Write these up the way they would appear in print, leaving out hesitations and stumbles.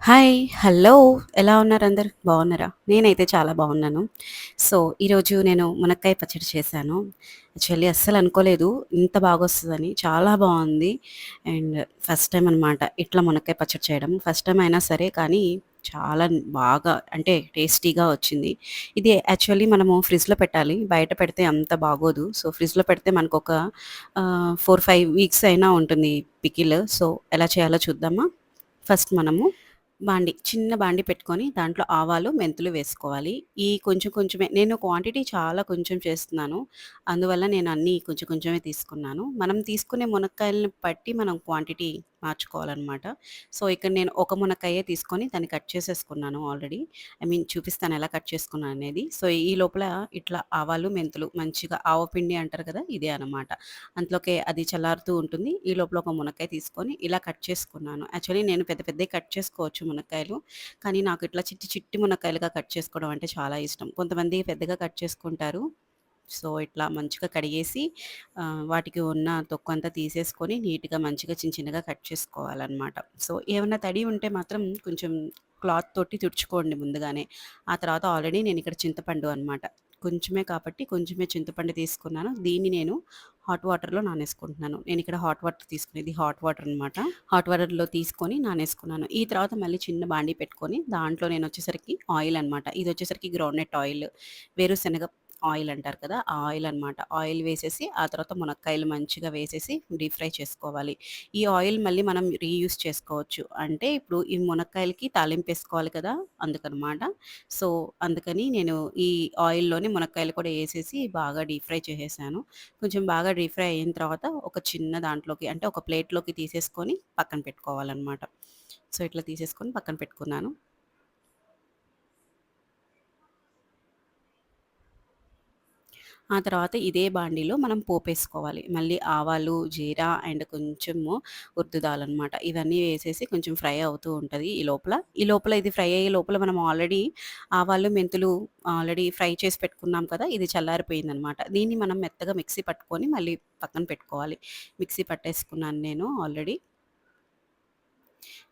Hi! Hello! ఎలా ఉన్నారు అందరూ? బాగున్నారా? నేనైతే చాలా బాగున్నాను. సో, ఈరోజు నేను మునక్కాయ పచ్చడి చేశాను. యాక్చువల్లీ అస్సలు అనుకోలేదు ఇంత బాగొస్తదని. చాలా బావుంది. అండ్ ఫస్ట్ టైమ్ అనమాట ఇట్లా మునక్కాయ పచ్చడి చేయడం. ఫస్ట్ టైమ్ అయినా సరే కానీ చాలా బాగా అంటే టేస్టీగా వచ్చింది. ఇది యాక్చువల్లీ మనము ఫ్రిడ్జ్‌లో పెట్టాలి. బయట పెడితే అంత బాగోదు. సో, ఫ్రిడ్జ్‌లో పెడితే మనకొక 4, 5 వీక్స్ అయినా ఉంటుంది పికిల్. సో, ఎలా చేయాలో చూద్దామా? ఫస్ట్ మనము చిన్న బాండీ పెట్టుకొని దాంట్లో ఆవాలు, మెంతులు వేసుకోవాలి. ఈ కొంచెం కొంచెమే నేను క్వాంటిటీ చాలా కొంచెం చేస్తున్నాను. అందువల్ల నేను అన్నీ కొంచెం కొంచెమే తీసుకున్నాను. మనం తీసుకునే మునక్కాయలని బట్టి మనం క్వాంటిటీ మార్చుకోవాలనమాట. సో, ఇక్కడ నేను ఒక మునక్కాయే తీసుకొని దాన్ని కట్ చేసేసుకున్నాను ఆల్రెడీ. చూపిస్తాను ఎలా కట్ చేసుకున్నాననేది. సో, ఈ లోపల ఇట్లా ఆవాలు, మెంతులు మంచిగా ఆవపిండి అంటారు కదా! ఇదే అనమాట. అందులోకే అది చల్లారుతూ ఉంటుంది. ఈ లోపల ఒక మునక్కాయ తీసుకొని ఇలా కట్ చేసుకున్నాను. యాక్చువల్లీ నేను పెద్ద పెద్దయి కట్ చేసుకోవచ్చు మునక్కాయలు. కానీ నాకు ఇట్లా చిట్టి చిట్టి మునక్కాయలుగా కట్ చేసుకోవడం అంటే చాలా ఇష్టం. కొంతమంది పెద్దగా కట్ చేసుకుంటారు. సో, ఇట్లా మంచిగా కడిగేసి వాటికి ఉన్న తొక్కంతా తీసేసుకొని నీట్‌గా మంచిగా చిన్న చిన్నగా కట్ చేసుకోవాలనమాట. సో, ఏమన్నా తడి ఉంటే మాత్రం కొంచెం క్లాత్ తోటి తుడుచుకోండి ముందుగానే. ఆ తర్వాత ఆల్రెడీ నేనిక్కడ చింతపండు అనమాట. కొంచెమే కాబట్టి కొంచెమే చింతపండు తీసుకున్నాను. దీన్ని నేను హాట్ వాటర్‌లో నానేసుకుంటున్నాను. నేనిక్కడ హాట్ వాటర్ తీసుకునేది హాట్ వాటర్ అనమాట. హాట్ వాటర్‌లో తీసుకొని నానేసుకున్నాను. ఈ తర్వాత మళ్ళీ చిన్న బాండీ పెట్టుకొని దాంట్లో నేనొచ్చేసరికి ఆయిల్ అనమాట. ఇదొచ్చేసరికి గ్రౌండ్‌నట్ ఆయిల్, వేరుశనగ ఆయిల్ అంటారు కదా! ఆ ఆయిల్ అనమాట. ఆయిల్ వేసేసి ఆ తర్వాత మునక్కాయలు మంచిగా వేసేసి డీప్ ఫ్రై చేసుకోవాలి. ఈ ఆయిల్ మళ్ళీ మనం రీయూజ్ చేసుకోవచ్చు. అంటే ఇప్పుడు ఈ మునక్కాయలకి తాలింపేసుకోవాలి కదా! అందుకనమాట. సో, అందుకని నేను ఈ ఆయిల్‌లోనే మునక్కాయలు కూడా ఏసేసి బాగా డీప్ ఫ్రై చేసేసాను. కొంచెం బాగా డీప్ ఫ్రై అయిన తర్వాత ఒక చిన్న దాంట్లోకి అంటే ఒక ప్లేట్‌లోకి తీసేసుకొని పక్కన పెట్టుకోవాలనమాట. సో, ఇట్లా తీసేసుకొని పక్కన పెట్టుకున్నాను. ఆ తర్వాత ఇదే బాండీలో మనం పోపేసుకోవాలి. మళ్ళీ ఆవాలు, జీరా అండ్ కొంచెము ఉర్దు దాలనమాట. ఇవన్నీ వేసేసి కొంచెం ఫ్రై అవుతూ ఉంటది ఈ లోపల ఇది ఫ్రై అయ్యే లోపల మనం ఆల్రెడీ ఆవాలు, మెంతులు ఆల్రెడీ ఫ్రై చేసి పెట్టుకున్నాం కదా! ఇది చల్లారిపోయిందనమాట. దీన్ని మనం మెత్తగా మిక్సీ పట్టుకొని మళ్ళీ పక్కన పెట్టుకోవాలి. మిక్సీ పట్టేసుకున్నాను నేను ఆల్రెడీ.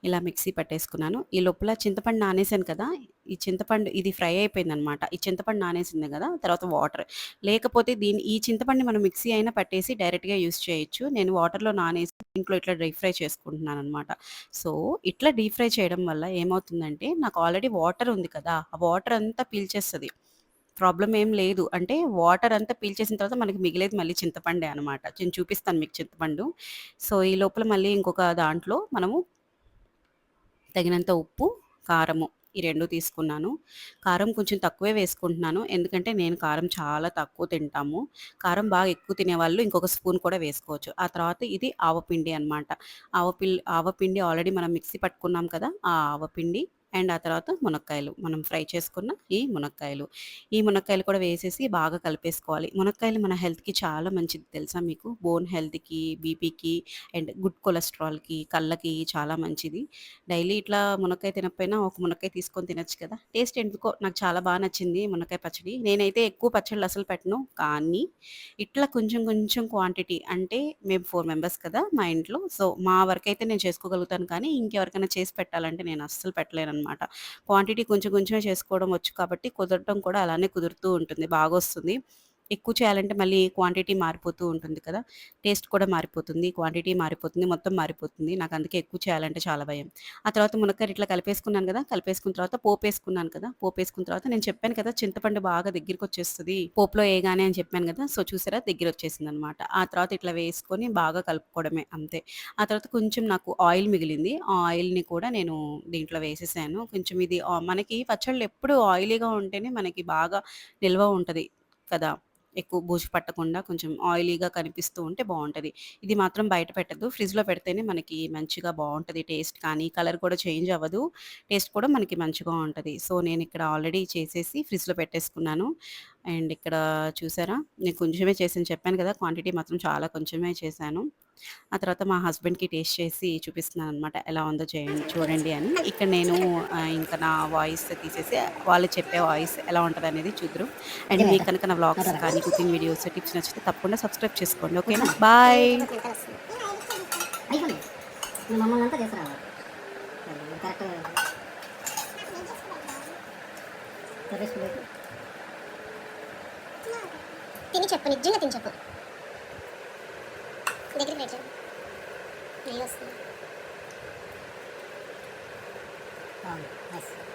ఇలా మిక్సీ పట్టేసుకున్నాను. ఈ లోపల చింతపండు నానేసాను కదా! ఈ చింతపండు ఇది ఫ్రై అయిపోయిందనమాట. ఈ చింతపండు నానేసింది గదా! తర్వాత వాటర్. లేకపోతే ఈ చింతపండుని మనం మిక్సీ అయినా పట్టేసి డైరెక్ట్‌గా యూజ్ చేయొచ్చు. నేను వాటర్‌లో నానేసి దీంట్లో ఇట్లా డీప్ ఫ్రై చేసుకుంటున్నాననమాట. సో, ఇట్లా డీప్ ఫ్రై చేయడం వల్ల ఏమవుతుందంటే నాకు ఆల్రెడీ వాటర్ ఉంది కదా! ఆ వాటర్ అంతా పీల్చేస్తది. ప్రాబ్లమ్ ఏం లేదు. అంటే వాటర్ అంతా పీల్చేసిన తర్వాత మనకి మిగిలేది మళ్ళీ చింతపండే అనమాట. నేను చూపిస్తాను మీకు చింతపండు. సో, ఈ లోపల మళ్ళీ ఇంకొక దాంట్లో మనము తగినంత ఉప్పు, కారము ఈ 2 తీసుకున్నాను. కారం కొంచెం తక్కువే వేసుకుంటున్నాను. ఎందుకంటే నేను కారం చాలా తక్కువ తింటాము. కారం బాగా ఎక్కువ తినేవాళ్ళు ఇంకొక స్పూన్ కూడా వేసుకోవచ్చు. ఆ తర్వాత ఇది ఆవపిండి అనమాట. ఆవపిండి ఆల్రెడీ మనం మిక్సీ పట్టుకున్నాం కదా! ఆ ఆవపిండి అండ్ ఆ తర్వాత మునక్కాయలు. మనం ఫ్రై చేసుకున్న ఈ మునక్కాయలు. ఈ మునక్కాయలు కూడా వేసేసి బాగా కలిపేసుకోవాలి. మునక్కాయలు మన హెల్త్‌కి చాలా మంచిది తెలుసా మీకు? బోన్ హెల్త్‌కి, బీపీకి అండ్ గుడ్ కొలెస్ట్రాల్‌కి, కళ్ళకి చాలా మంచిది. డైలీ ఇట్లా మునక్కాయ తినకపోయినా ఒక మునక్కాయ తీసుకొని తినొచ్చు కదా! టేస్ట్ ఎందుకో నాకు చాలా నచ్చింది మునక్కాయ పచ్చడి. నేనైతే ఎక్కువ పచ్చళ్ళు అసలు పెట్టను. కానీ ఇట్లా కొంచెం కొంచెం క్వాంటిటీ అంటే మేము 4 మెంబర్స్ కదా మా ఇంట్లో. సో, మా వరకైతే నేను చేసుకోగలుగుతాను కానీ ఇంకెవరికైనా చేసి పెట్టాలంటే నేను అస్సలు పెట్టలేననమాట. క్వాంటిటీ కొంచెం కొంచెమే చేసుకోవడం వచ్చు కాబట్టి కుదరటం కూడా అలానే కుదురుతూ ఉంటుంది. బాగొస్తుంది. ఎక్కువ చేయాలంటే మళ్ళీ క్వాంటిటీ మారిపోతూ ఉంటుంది కదా! టేస్ట్ కూడా మారిపోతుంది. క్వాంటిటీ మారిపోతుంది. మొత్తం మారిపోతుంది. నాకందుకే ఎక్కువ చేయాలంటే చాలా భయం. ఆ తర్వాత మునక్కాయలు ఇట్లా కలిపేసుకున్నాను గదా! కలిపేసుకున్న తర్వాత పోపేసుకున్నాను కదా! పోపేసుకున్న తర్వాత నేను చెప్పాను కదా! చింతపండు బాగా దగ్గరికొచ్చేస్తది. పోపులో ఏయగానే అని చెప్పాను గదా! సో, చూసారా దగ్గరొచ్చేసిందనమాట. ఆ తర్వాత ఇట్లా వేసుకొని బాగా కలుపుకోవడమే అంతే. ఆ తర్వాత కొంచెం నాకు ఆయిల్ మిగిలింది. ఆ ఆయిల్‌ని కూడా నేను దీంట్లో వేసేసాను. కొంచెం ఇది మనకి పచ్చళ్ళు ఎప్పుడు ఆయిలీగా ఉంటేనే మనకి బాగా నిల్వ ఉంటది కదా! ఎక్కువ బూజు పట్టకుండా కొంచెం ఆయిలీగా కనిపిస్తూ ఉంటే బావుంటది. ఇది మాత్రం బయట పెట్టొద్దు. ఫ్రిడ్జ్‌లో పెడితేనే మనకి మంచిగా బావుంటది టేస్ట్ కానీ, కలర్ కూడా చేంజ్ అవ్వదు. టేస్ట్ కూడా మనకి మంచిగా ఉంటది. సో, నేనిక్కడ ఆల్రెడీ చేసేసి ఫ్రిడ్జ్‌లో పెట్టేసుకున్నాను. అండ్ ఇక్కడ చూసారా? నేను కొంచెమే చేశాను చెప్పాను కదా! క్వాంటిటీ మాత్రం చాలా కొంచెమే చేశాను. ఆ తర్వాత మా హస్బెండ్‌కి టేస్ట్ చేసి చూపిస్తున్నాననమాట. ఎలా ఉందో చూడండి అని. ఇక్కడ నేను ఇంకా నా వాయిస్ తీసేసి వాళ్ళు చెప్పే వాయిస్ ఎలా ఉంటదనేది చూద్దురు. అండ్ నిజమే మీకు కదా! కనుక నా వ్లాగ్స్ నోట్ కానీ, పడతాను. కుకింగ్ వీడియోస్, టిప్స్ నచ్చితే తప్పకుండా సబ్స్క్రైబ్ చేసుకోండి. ఓకేనా? కూర్చోండి. బాయ్. అయిపోయింది. నువ్వు మమ్మల్ని అంతా చేసుకురావాలి. కరెక్ట్ తిని చెప్పు, నిజంగా తిని చెప్పు. దగ్గరికి పెట్టు. నెయ్యి వస్తుంది.